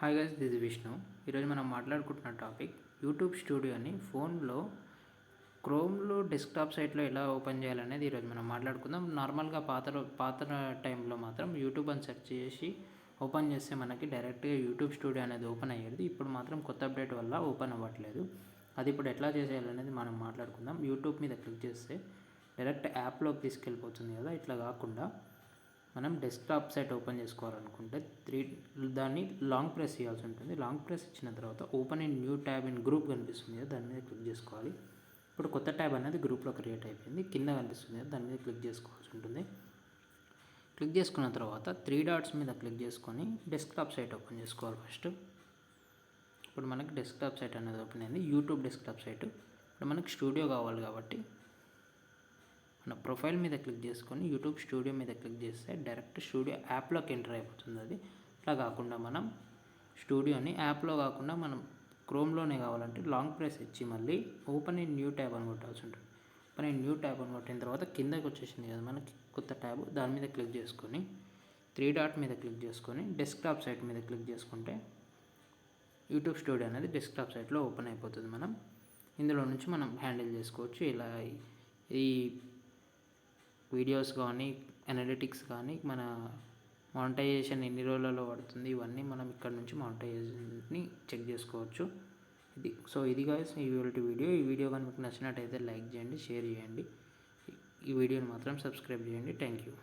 Hi guys, this Vishnu. ఈరోజు మనం మాట్లాడుకుంటున్న టాపిక్ యూట్యూబ్ స్టూడియోని ఫోన్లో క్రోమ్లో డెస్క్టాప్ సైట్లో ఎలా ఓపెన్ చేయాలనేది ఈరోజు మనం మాట్లాడుకుందాం. నార్మల్గా పాత టైంలో మాత్రం యూట్యూబ్ అని సెర్చ్ చేసి ఓపెన్ చేస్తే మనకి డైరెక్ట్గా యూట్యూబ్ స్టూడియో అనేది ఓపెన్ అయ్యేది. ఇప్పుడు మాత్రం కొత్త అప్డేట్ వల్ల ఓపెన్ అవ్వట్లేదు. అది ఇప్పుడు ఎట్లా చేసేయాలనేది మనం మాట్లాడుకుందాం. యూట్యూబ్ మీద క్లిక్ చేస్తే డైరెక్ట్ యాప్లోకి తీసుకెళ్ళిపోతుంది కదా. ఇట్లా కాకుండా మనం డెస్క్టాప్ సైట్ ఓపెన్ చేసుకోవాలనుకుంటే దాన్ని లాంగ్ ప్రెస్ చేయాల్సి ఉంటుంది. లాంగ్ ప్రెస్ ఇచ్చిన తర్వాత open in new tab in group కనిపిస్తుంది కదా, దాని మీద క్లిక్ చేసుకోవాలి. ఇప్పుడు కొత్త ట్యాబ్ అనేది గ్రూప్లో క్రియేట్ అయిపోయింది. కింద కనిపిస్తుంది కదా, దాని మీద క్లిక్ చేసుకోవాల్సి ఉంటుంది. క్లిక్ చేసుకున్న తర్వాత 3 డాట్స్ మీద క్లిక్ చేసుకొని డెస్క్టాప్ సైట్ ఓపెన్ చేసుకోవాలి ఫస్ట్. ఇప్పుడు మనకి డెస్క్టాప్ సైట్ అనేది ఓపెన్ అయింది, యూట్యూబ్ డెస్క్టాప్ సైట్. ఇప్పుడు మనకి స్టూడియో కావాలి కాబట్టి మన ప్రొఫైల్ మీద క్లిక్ చేసుకొని యూట్యూబ్ స్టూడియో మీద క్లిక్ చేస్తే డైరెక్ట్ స్టూడియో యాప్లోకి ఎంటర్ అయిపోతుంది. అది అట్లా కాకుండా మనం స్టూడియోని యాప్లో కాకుండా మనం క్రోమ్లోనే కావాలంటే లాంగ్ ప్రెస్ ఇచ్చి మళ్ళీ ఓపెన్ ఇన్ న్యూ ట్యాబ్ అని కొట్టాల్సి ఉంటుంది. ఓపెన్ ఇన్ న్యూ ట్యాబ్ అని కొట్టిన తర్వాత కిందకి వచ్చేసింది కదా మనకి కొత్త ట్యాబ్, దాని మీద క్లిక్ చేసుకొని 3 డాట్ మీద క్లిక్ చేసుకొని డెస్క్టాప్ సైట్ మీద క్లిక్ చేసుకుంటే యూట్యూబ్ స్టూడియో అనేది డెస్క్టాప్ సైట్లో ఓపెన్ అయిపోతుంది. మనం ఇందులో నుంచి మనం హ్యాండిల్ చేసుకోవచ్చు. ఇలా ఈ వీడియోస్ కానీ అనలిటిక్స్ కానీ మన మానిటైజేషన్ ఎన్ని రోజులలో పడుతుంది, ఇవన్నీ మనం ఇక్కడ నుంచి మానిటైజేషన్ని చెక్ చేసుకోవచ్చు. ఇది గాయ్స్ ఈ వీడియో. ఈ వీడియో కానీ మీకు నచ్చినట్టయితే లైక్ చేయండి, షేర్ చేయండి. ఈ వీడియోని మాత్రం సబ్స్క్రైబ్ చేయండి. Thank you.